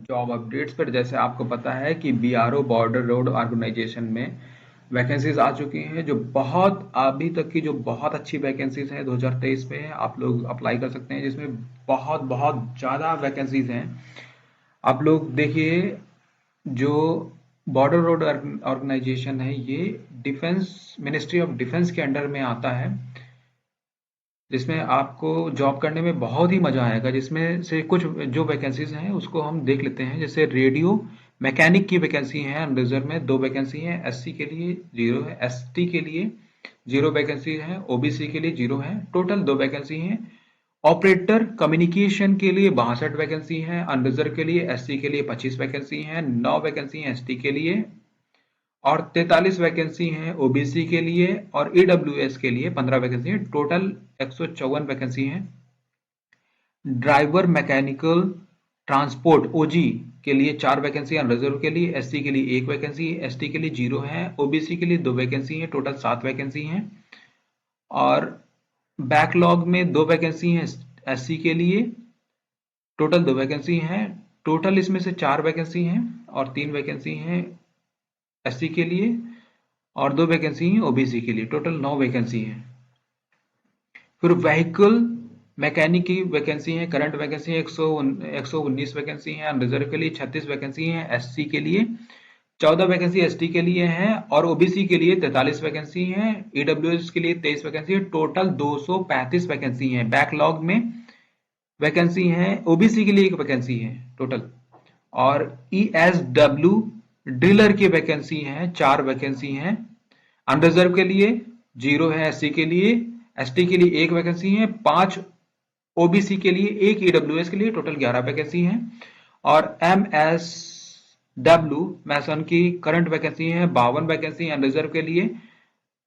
Job updates पर। जैसे आपको पता है कि बीआरओ बॉर्डर रोड ऑर्गेनाइजेशन में वैकेंसीज आ चुकी हैं, जो बहुत अभी तक की जो बहुत अच्छी वैकेंसीज हैं 2023 में आप लोग अप्लाई कर सकते हैं, जिसमें बहुत बहुत ज़्यादा वैकेंसीज हैं। आप लोग देखिए, जो बॉर्डर रोड ऑर्गेनाइजेशन है ये डिफेंस मिनिस्ट्री ऑफ डिफेंस के अंडर में आता है, जिसमें आपको जॉब करने में बहुत ही मजा आएगा। जिसमें से कुछ जो वैकेंसीज हैं उसको हम देख लेते हैं। जैसे रेडियो मैकेनिक की वैकेंसी है अनरिजर्व में, 2 वैकेंसी है। एससी के लिए 0 है, एसटी के लिए 0 वैकेंसी है, ओबीसी के लिए 0 है। टोटल 2 वैकेंसी हैं। ऑपरेटर कम्युनिकेशन के लिए 62 वैकेंसी है अनरिजर्व के लिए। एससी के लिए 25 वैकेंसी है, 9 वैकेंसी है एसटी के लिए, और 43 वैकेंसी हैं ओबीसी के लिए, और ईडब्ल्यूएस के लिए 15 वैकेंसी है। टोटल 154 वैकेंसी हैं। ड्राइवर मैकेनिकल ट्रांसपोर्ट ओजी के लिए 4 वैकेंसी हैं रिजर्व के लिए। एससी के लिए 1 वैकेंसी, एसटी के लिए 0 है, ओबीसी के लिए 2 वैकेंसी हैं। टोटल 7 वैकेंसी हैं। और बैकलॉग में 2 वैकेंसी हैं एससी के लिए, टोटल 2 वैकेंसी हैं। टोटल इसमें से 4 वैकेंसी हैं और 3 वैकेंसी हैं एससी के लिए, और 2 वैकेंसी हैं ओबीसी के लिए। टोटल 9 वैकेंसी हैं। फिर व्हीकल मैकेनिक की वैकेंसी है, करंट वैकेंसी है 119 वैकेंसी है अनरिजर्व के लिए। 36 वैकेंसी है एससी के लिए, 14 वैकेंसी एसटी के लिए है, और ओबीसी के लिए 43 वैकेंसी है, ईडब्ल्यूएस के लिए 23 वैकेंसी है। टोटल 235 वैकेंसी है। बैकलॉग में वैकेंसी है, ओबीसी के लिए 1 वैकेंसी है टोटल। और ईएसडब्ल्यू ड्रिलर की वैकेंसी है, 4 वैकेंसी हैं अनरिजर्व के लिए, 0 है एससी के लिए, एसटी के लिए 1 वैकेंसी है, 5 ओबीसी के लिए, 1 ईडब्ल्यूएस के लिए। टोटल 11 वैकेंसी हैं। और एमएसडब्ल्यू मैसन की करंट वैकेंसी है 52 वैकेंसी अनरिजर्व के लिए।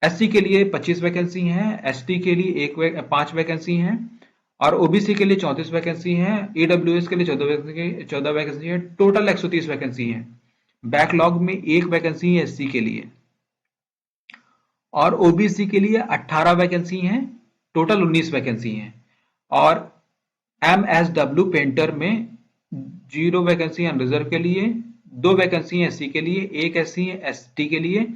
एससी के लिए 25 वैकेंसी हैं, एसटी के लिए 5 वैकेंसी हैं, और ओबीसी के लिए 34 वैकेंसी हैं, ईडब्ल्यूएस के लिए 14 वैकेंसी है। टोटल 130 वैकेंसी हैं। बैकलॉग में 1 वैकेंसी है एससी के लिए, और ओबीसी के लिए 18 वैकेंसी हैं। टोटल 19 वैकेंसी हैं। और एमएसडब्ल्यू पेंटर में 0 वैकेंसी है अनरिजर्व के लिए, 2 वैकेंसी है एससी के लिए, 1 एससी है एसटी के लिए,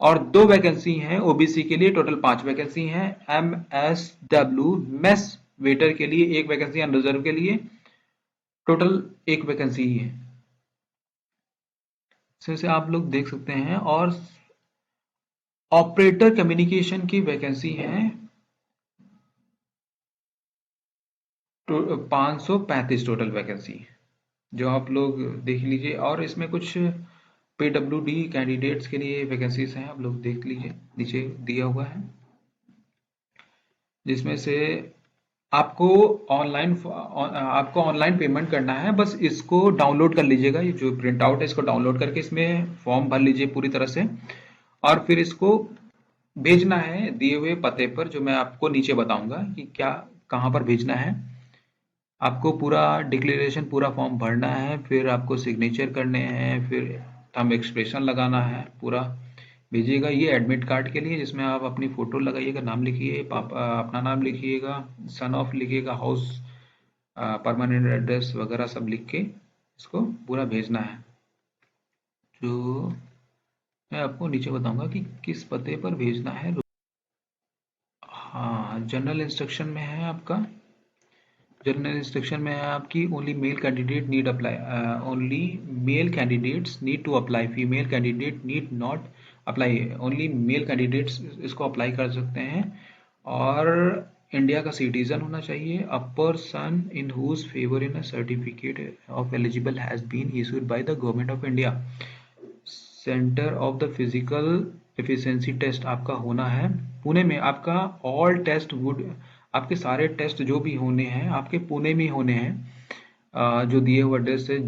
और 2 वैकेंसी हैं ओबीसी के लिए। टोटल 5 वैकेंसी हैं। एमएसडब्ल्यू मेस वेटर के लिए 1 वैकेंसी अनरिजर्व के लिए। टोटल 1 वैकेंसी ही है। जैसे आप लोग देख सकते हैं। और ऑपरेटर कम्युनिकेशन की वैकेंसी है 535 टोटल वैकेंसी, जो आप लोग देख लीजिए। और इसमें कुछ पीडब्ल्यूडी कैंडिडेट्स के लिए वैकेंसीज हैं, आप लोग देख लीजिए, नीचे दिया हुआ है। जिसमें से आपको ऑनलाइन पेमेंट करना है। बस इसको डाउनलोड कर लीजिएगा, ये जो प्रिंट आउट है इसको डाउनलोड करके इसमें फॉर्म भर लीजिए पूरी तरह से, और फिर इसको भेजना है दिए हुए पते पर, जो मैं आपको नीचे बताऊंगा कि क्या कहाँ पर भेजना है। आपको पूरा डिक्लेरेशन पूरा फॉर्म भरना है, फिर आपको सिग्नेचर करने हैं, फिर थंब एक्सप्रेशन लगाना है, पूरा भेजिएगा। ये एडमिट कार्ड के लिए, जिसमें आप अपनी फोटो लगाइएगा, नाम लिखिए, पापा अपना नाम लिखिएगा, सन ऑफ लिखिएगा, हाउस परमानेंट एड्रेस वगैरह सब लिख के इसको पूरा भेजना है। जो मैं आपको नीचे बताऊंगा कि किस पते पर भेजना है। हाँ, जनरल इंस्ट्रक्शन में है आपका। जनरल इंस्ट्रक्शन में है आपकी only male candidate need apply, only male candidates need to apply, female candidate need not apply. Only male candidates इसको अप्लाई कर सकते हैं। और इंडिया का सिटीजन होना चाहिए। A person in whose favour in a certificate of eligible has been issued by the government of India. Centre of the physical efficiency test आपका होना है पुणे में। आपका ऑल टेस्ट वुड, आपके सारे टेस्ट जो भी होने हैं आपके पुणे में होने हैं। जो दिए हुए एड्रेस है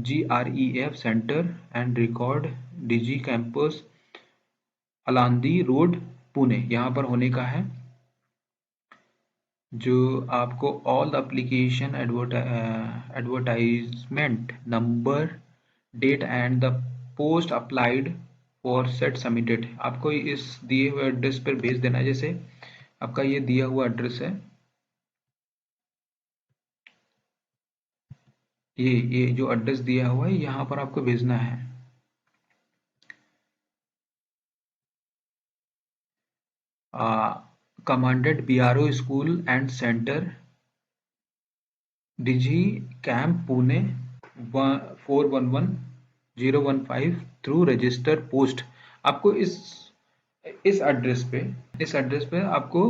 GREF centre and record DG campus Alandi road Pune, यहाँ पर होने का है। जो आपको all application advertisement number date and the post applied for set submitted आपको इस दिए हुए एड्रेस पर भेज देना है। जैसे आपका ये दिया हुआ एड्रेस है, ये जो एड्रेस दिया हुआ है यहाँ पर आपको भेजना है। Commandant BRO school and centre, Dighi camp Pune 411015 through register post. आपको इस एड्रेस पे आपको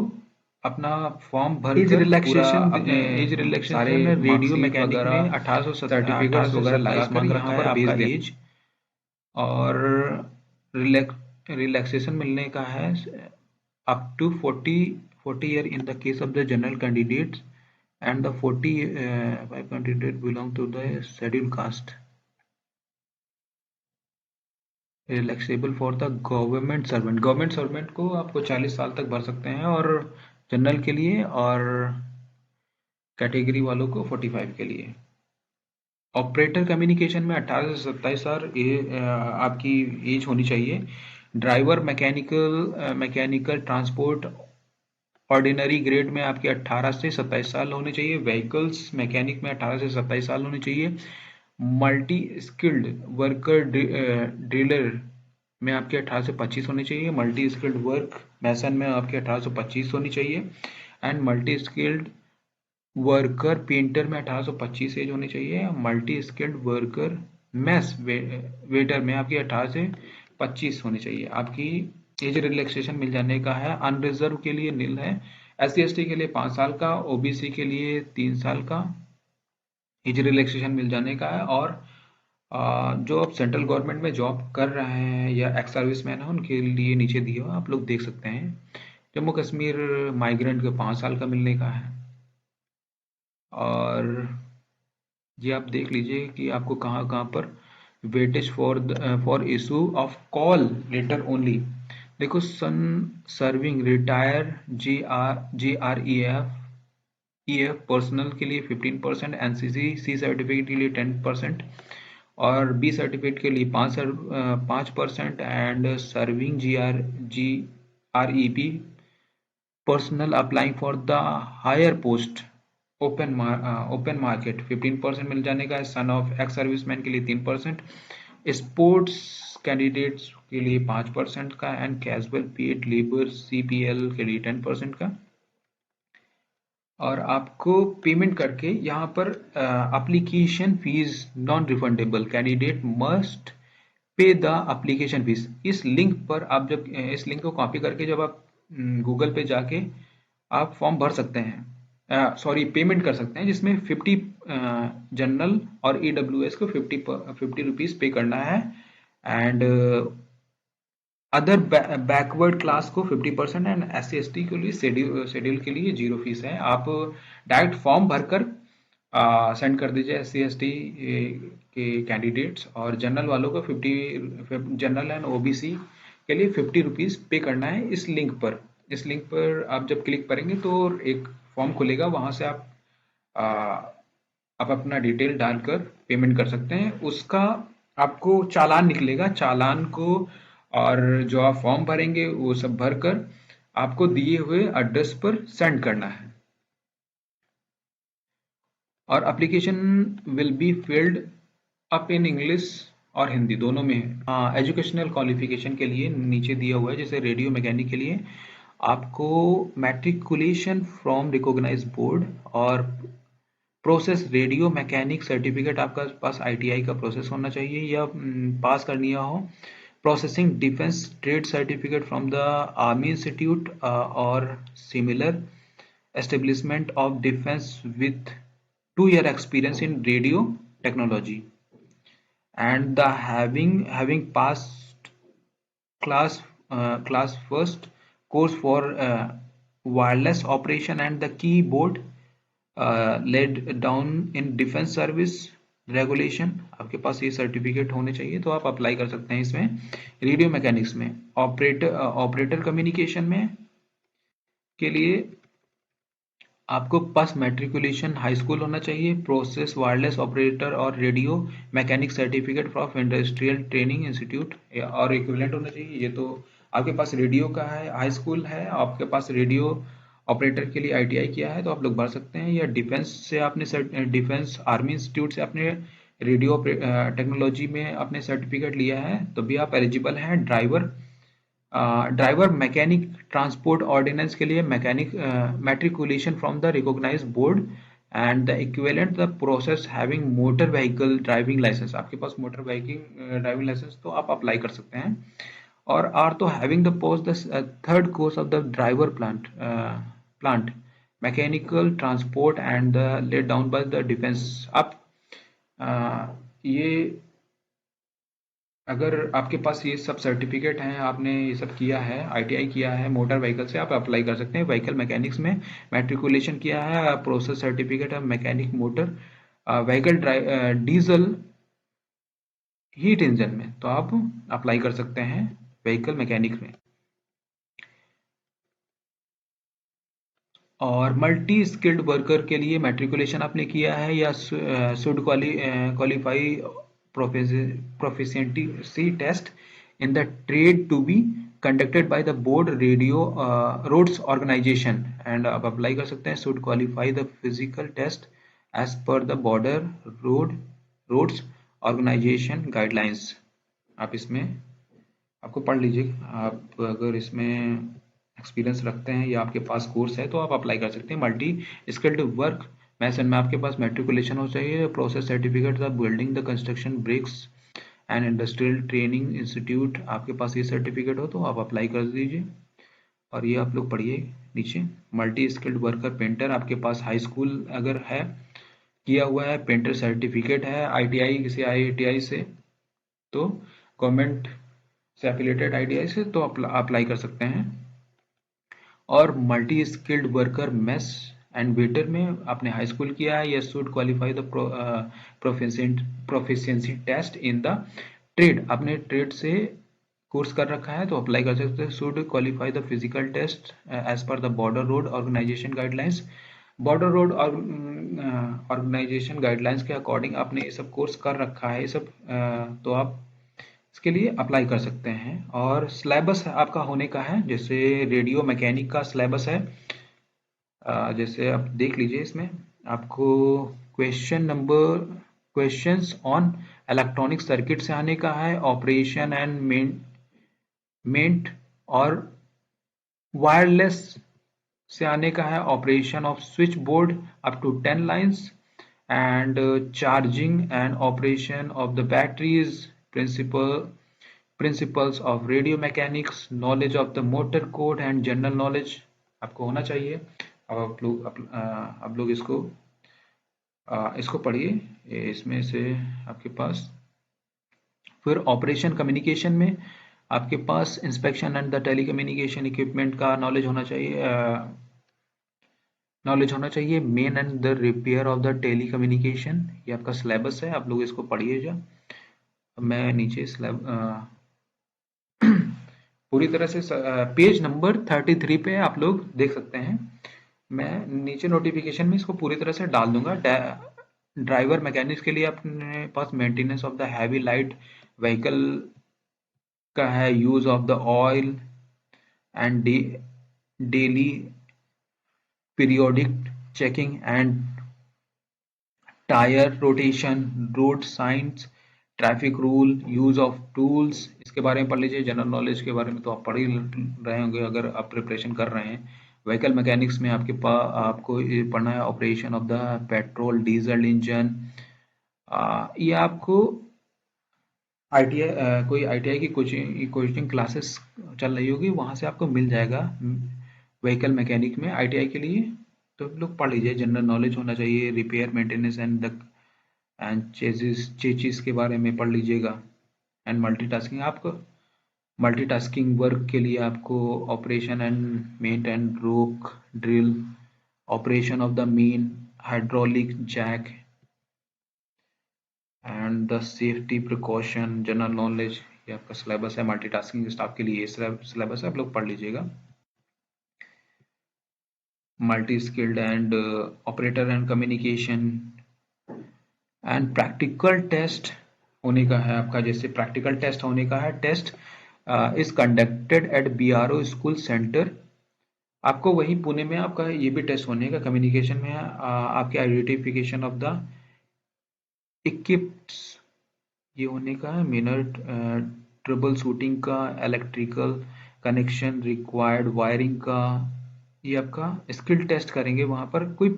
अपना फॉर्म भर कर relaxation age relaxation radio mechanic में 1800 सर्टिफिकेट्स वगैरह लगा कर यहाँ पर भेज दें। एज और रिलैक्सेशन मिलने का है up to 40 year in the case of the general candidates and the 45 candidate belong to the scheduled caste, relaxable for the government servant को आपको 40 साल तक भर सकते हैं, और जनरल के लिए और कैटेगरी वालों को 45 के लिए। ऑपरेटर कम्युनिकेशन में 18 से 27 साल आपकी एज होनी चाहिए। Driver mechanical transport ordinary grade में आपके 18 से 27 साल होने चाहिए। व्हीकल्स मैकेनिक में 18 से 27 साल होने चाहिए। मल्टी स्किल्ड वर्कर ड्रिलर में आपके 18 से 25 होने चाहिए। मल्टी स्किल्ड वर्क मैसन में आपके 18 से 25 होनी चाहिए। And multi skilled worker painter में 18 से 25 एज होनी चाहिए। Multi skilled worker mess waiter में आपकी 18 से 25 होनी चाहिए। आपकी एज रिलैक्सेशन मिल जाने का है। अनरिजर्व के लिए नील है। SC/ST के लिए 5 साल का, OBC के लिए 3 साल का एज रिलैक्सेशन मिल जाने का है। और जो आप सेंट्रल गवर्नमेंट में जॉब कर रहे हैं या एक्स सर्विसमैन है उनके लिए नीचे दिया हुआ आप लोग देख सकते हैं। जम्मू कश्मीर माइग्रेंट के 5 साल का मिलने का है। और ये आप देख लीजिए कि आपको कहाँ कहाँ पर weightage for issue of call letter only. देखो, son serving retire GREF personnel के लिए 15%, NCC सी सर्टिफिकेट के लिए 10%, और बी सर्टिफिकेट के लिए 5% and serving GREP personnel applying for the higher post open market 15% मिल जाने का है। सन ऑफ एक्स सर्विसमैन के लिए 3%, स्पोर्ट्स कैंडिडेट्स के लिए 5% का, and casual paid labour CPL के लिए 10% का। और आपको पेमेंट करके यहाँ पर application fees non refundable, candidate must pay the application fees. इस लिंक पर आप जब इस लिंक को कॉपी करके जब आप गूगल पे जाके आप फॉर्म भर सकते हैं, पेमेंट कर सकते हैं, जिसमें 50 जनरल और EWS को 50 रुपीज पे करना है, एंड अदर बैकवर्ड क्लास को 50% एंड SC/ST के लिए शेड्यूल के लिए 0 फीस है। आप डायरेक्ट फॉर्म भरकर सेंड कर दीजिए SC/ST के कैंडिडेट्स, और जनरल वालों को 50, जनरल एंड OBC के लिए 50 रुपीज पे करना है। इस लिंक पर आप जब क्लिक करेंगे तो एक फॉर्म खुलेगा, वहां से आप अपना डिटेल डालकर पेमेंट कर सकते हैं। उसका आपको चालान निकलेगा, चालान को और जो आप फॉर्म भरेंगे वो सब भरकर आपको दिए हुए एड्रेस पर सेंड करना है। और application will be filled up in English और हिंदी दोनों में है। एजुकेशनल क्वालिफिकेशन के लिए नीचे दिया हुआ है, जैसे रेडियो मैकेनिक के लिए आपको मैट्रिकुलेशन फ्रॉम रिकॉग्नाइज्ड बोर्ड और प्रोसेस रेडियो मैकेनिक सर्टिफिकेट आपका पास ITI का प्रोसेस होना चाहिए या पास करनी हो। Processing defence trade certificate from the army institute और similar establishment of defence with 2 year experience in radio technology, and the having passed class first course for wireless operation and the keyboard laid down in defense service regulation, आपके पास ये certificate होने चाहिए तो आप apply कर सकते हैं इसमें। रेडियो मैकेनिक्स में ऑपरेटर कम्युनिकेशन में के लिए आपको पास मैट्रिकुलेशन हाई स्कूल होना चाहिए। प्रोसेस वायरलेस ऑपरेटर और radio mechanic certificate from industrial training institute और इक्विवेलेंट होना चाहिए। ये तो आपके पास रेडियो का है, हाई स्कूल है, आपके पास रेडियो ऑपरेटर के लिए आईटीआई किया है तो आप लोग भर सकते हैं, या डिफेंस से आपने डिफेंस आर्मी इंस्टीट्यूट से आपने रेडियो टेक्नोलॉजी में आपने सर्टिफिकेट लिया है तो भी आप एलिजिबल हैं। ड्राइवर मैकेनिक ट्रांसपोर्ट ऑर्डिनेंस के लिए mechanic matriculation from the recognised board and the equivalent the process having motor vehicle driving licence, आपके पास मोटर व्हीकल ड्राइविंग लाइसेंस तो आप अप्लाई कर सकते हैं। और आर तो having the post the third course of the driver plant mechanical transport and the let down by the defence. आप ये अगर आपके पास ये सब सर्टिफिकेट हैं, आपने ये सब किया है, आईटीआई किया है मोटर व्हीकल से, आप अप्लाई कर सकते हैं। व्हीकल मैकेनिक्स में मैट्रिकुलेशन किया है, प्रोसेस सर्टिफिकेट है mechanic motor vehicle diesel heat engine में, तो आप अप्लाई कर सकते हैं व्हीकल मैकेनिक में। और मल्टी स्किल्ड वर्कर के लिए मैट्रिकुलेशन आपने किया है या should qualify proficiency test in the trade to be conducted by the board radio roads organization, and आप अप्लाई कर सकते हैं should qualify the physical test as per the border roads organization guidelines। आप इसमें आपको पढ़ लीजिए, आप अगर इसमें एक्सपीरियंस रखते हैं या आपके पास कोर्स है तो आप अप्लाई कर सकते हैं। मल्टी स्किल्ड वर्क मैसन में आपके पास मैट्रिकुलेशन हो चाहिए, process certificate of building the construction bricks and industrial training institute, आपके पास ये सर्टिफिकेट हो तो आप अप्लाई कर दीजिए। और ये आप लोग पढ़िए नीचे, मल्टी स्किल्ड वर्कर पेंटर, आपके पास हाई स्कूल अगर है किया हुआ है, पेंटर सर्टिफिकेट है आईटीआई किसी आईटीआई से, तो गवर्नमेंट से एफिलिएटेड आईटीआई से, तो अप्लाई कर सकते हैं। और multi skilled worker mess and waiter में आपने हाई स्कूल किया है, yes should qualify the proficiency test in the trade, आपने ट्रेड से कोर्स कर रखा है तो अप्लाई कर सकते हैं। Should qualify the physical test as per the border road organisation guidelines, border road organisation guidelines के अकॉर्डिंग आपने ये सब कोर्स कर रखा है, ये सब तो आप इसके लिए अप्लाई कर सकते हैं। और सिलेबस आपका होने का है, जैसे रेडियो मैकेनिक का सिलेबस है, जैसे आप देख लीजिए इसमें आपको क्वेश्चंस ऑन इलेक्ट्रॉनिक सर्किट से आने का है, ऑपरेशन एंड मेंट और वायरलेस से आने का है, operation of switch board up to 10 lines and charging and operation of the batteries, principles of radio mechanics, knowledge of the motor code and general knowledge आपको होना चाहिए। अब आप लोग इसको पढ़िए, इसमें से आपके पास फिर ऑपरेशन कम्युनिकेशन में आपके पास inspection and the telecommunication equipment का नॉलेज होना चाहिए, main and the repair of the telecommunication, ये आपका सिलेबस है, आप लोग इसको पढ़िएगा। मैं नीचे पूरी तरह से पेज नंबर 33 पे आप लोग देख सकते हैं, मैं नीचे नोटिफिकेशन में इसको पूरी तरह से डाल दूंगा। ड्राइवर मैकेनिक्स के लिए अपने पास maintenance of the heavy light vehicle का है, use of the oil and daily periodic checking and tyre rotation, road science, traffic rule, use of tools, इसके बारे में पढ़ लीजिए। जनरल नॉलेज के बारे में तो आप पढ़ ही रहे होंगे अगर आप प्रिपरेशन कर रहे हैं। व्हीकल मैकेनिक्स में आपको ये पढ़ना है, operation of the petrol diesel engine, ये आपको आईटीआई कोई आईटीआई की कोचिंग क्लासेस चल रही होगी, वहां से आपको मिल जाएगा व्हीकल मैकेनिक में आईटीआई के लिए, तो लोग पढ़ लीजिए। जनरल नॉलेज होना चाहिए, रिपेयर मेंटेनेंस एंड चेजिस के बारे में पढ़ लीजिएगा। एंड मल्टीटास्किंग वर्क के लिए आपको ऑपरेशन एंड मेंट and rock drill, operation of the main hydraulic jack and the safety precaution, general knowledge, ये आपका सिलेबस है। मल्टीटास्किंग स्टाफ के लिए ये सिलेबस है, आप लोग पढ़ लीजिएगा। Multi skilled and operator and communication and practical test होने का है आपका, जैसे प्रैक्टिकल टेस्ट होने का है, test is conducted at BRO school centre आपको वही पुणे में आपका ये भी टेस्ट होने का, कम्युनिकेशन में आपके आइडेंटिफिकेशन ऑफ द इक्विप्स ये होने का है, मिनट ट्रबल शूटिंग का, इलेक्ट्रिकल कनेक्शन रिक्वायर्ड वायरिंग का, ये आपका स्किल टेस्ट करेंगे वहां पर। कोई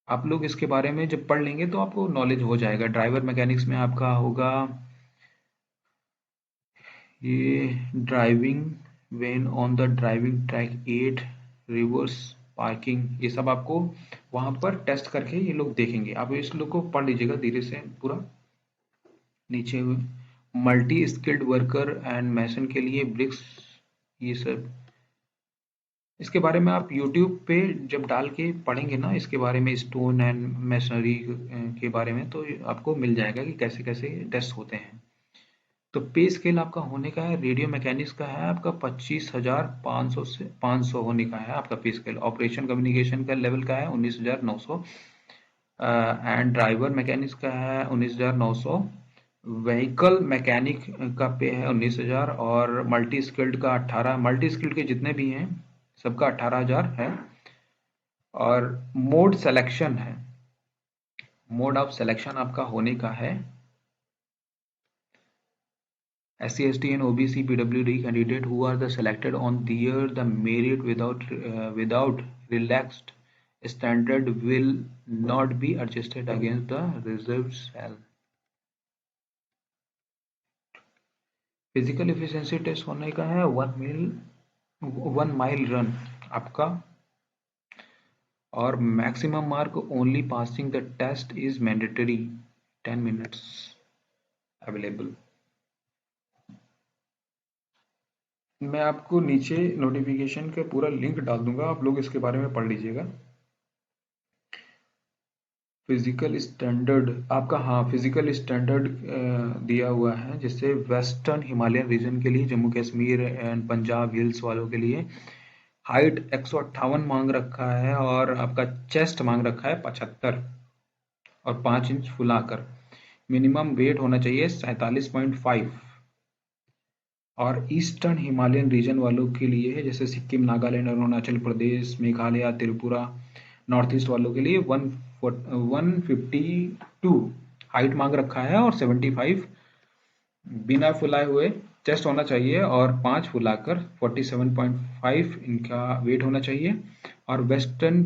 आप लोग इसके बारे में जब पढ़ लेंगे तो आपको नॉलेज हो जाएगा। ड्राइवर मैकेनिक्स में आपका होगा ये driving when on the driving track at, reverse parking, ये सब आपको वहां पर टेस्ट करके ये लोग देखेंगे। आप इस लोग को पढ़ लीजिएगा धीरे से पूरा नीचे हुए। मल्टी स्किल्ड वर्कर एंड मैसन के लिए ब्रिक्स, ये सब इसके बारे में आप यूट्यूब पे जब डाल के पढ़ेंगे ना इसके बारे में, स्टोन एंड मैसनरी के बारे में, तो आपको मिल जाएगा कि कैसे कैसे टेस्ट होते हैं। तो पे स्केल आपका होने का है, रेडियो मैकेनिक्स का है आपका 25,500 से 500 होने का है आपका पे स्केल। ऑपरेशन कम्युनिकेशन का लेवल का है 19,900 एंड ड्राइवर मैकेनिक्स का है 19,900। व्हीकल मैकेनिक का पे है 19,000 और मल्टी स्किल्ड का 18। मल्टी स्किल्ड के जितने भी हैं सबका 18,000 है। और मोड सिलेक्शन है, मोड ऑफ सिलेक्शन आपका होने का है SC, ST and OBC PWD candidate who are the selected on the merit without relaxed standard will not be adjusted against the reserved cell। Physical efficiency test होने का है 1 mile run आपका, और maximum mark only passing the test is mandatory, 10 minutes available. मैं आपको नीचे notification का पूरा लिंक डाल दूंगा, आप लोग इसके बारे में पढ़ लीजिएगा। फिजिकल स्टैंडर्ड आपका, हाँ फिजिकल स्टैंडर्ड दिया हुआ है, जैसे वेस्टर्न हिमालयन रीजन के लिए, जम्मू कश्मीर एंड पंजाब हिल्स वालों के लिए हाइट 158 मांग रखा है, और आपका चेस्ट मांग रखा है 75 और 5 इंच फुलाकर। मिनिमम वेट होना चाहिए 47.5। और ईस्टर्न हिमालयन रीजन वालों के लिए है, जैसे सिक्किम, नागालैंड, अरुणाचल प्रदेश, मेघालय, त्रिपुरा, नॉर्थ ईस्ट वालों के लिए 152 हाइट मांग रखा है, और 75 बिना फुलाए हुए चेस्ट होना चाहिए, और 5 फुलाकर 47.5 इनका वेट होना चाहिए। और वेस्टर्न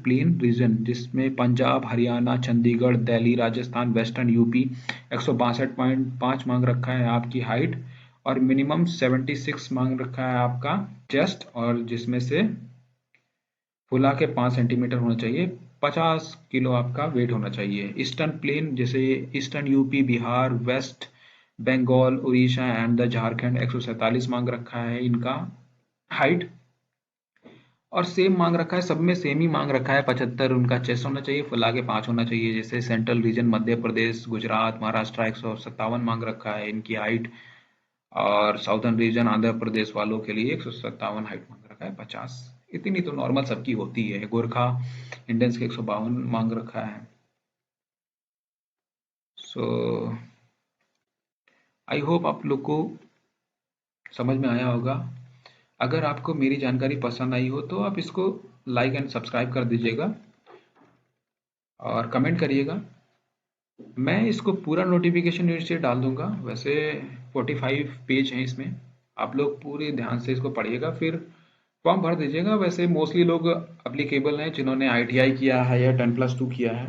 प्लेन रीजन जिसमें पंजाब, हरियाणा, चंडीगढ़, दिल्ली, राजस्थान, वेस्टर्न यूपी 162.5 मांग रखा है आपकी हाइट, और मिनिमम 76 मांग रखा है आपका चेस्ट, और जिसमें से फुला के 5 सेंटीमीटर होना चाहिए, 50 किलो आपका वेट होना चाहिए। ईस्टर्न प्लेन जैसे eastern UP, Bihar, west Bengal, Orissa and the Jharkhand 147 मांग रखा है इनका हाइट, और सेम मांग रखा है, सब में सेम ही मांग रखा है 75 उनका चेस्ट होना चाहिए, फुला के 5 होना चाहिए। जैसे सेंट्रल रीजन मध्य प्रदेश, गुजरात, महाराष्ट्र 157 मांग रखा है इनकी हाइट, और साउथर्न रीजन आंध्र प्रदेश वालों के लिए 157 हाइट मांग रखा है 50। इतनी तो नॉर्मल सबकी होती है। गोरखा इंडियंस के 152 मांग रखा है। सो आई होप आप लोग को समझ में आया होगा। अगर आपको मेरी जानकारी पसंद आई हो तो आप इसको लाइक एंड सब्सक्राइब कर दीजिएगा और कमेंट करिएगा। मैं इसको पूरा नोटिफिकेशन नीचे डाल दूंगा। वैसे 45 पेज हैं इसमें, आप लोग पूरे ध्यान से इसको पढ़िएगा, फिर फॉर्म भर दीजिएगा। वैसे मोस्टली लोग अप्लीकेबल हैं जिन्होंने ITI किया है या 10+2 किया है।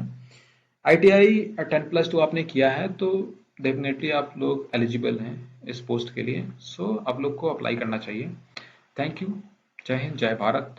ITI 10+2 आपने किया है तो डेफिनेटली आप लोग एलिजिबल हैं इस पोस्ट के लिए। सो आप लोग को अप्लाई करना चाहिए। Thank you. जय हिंद, जय भारत।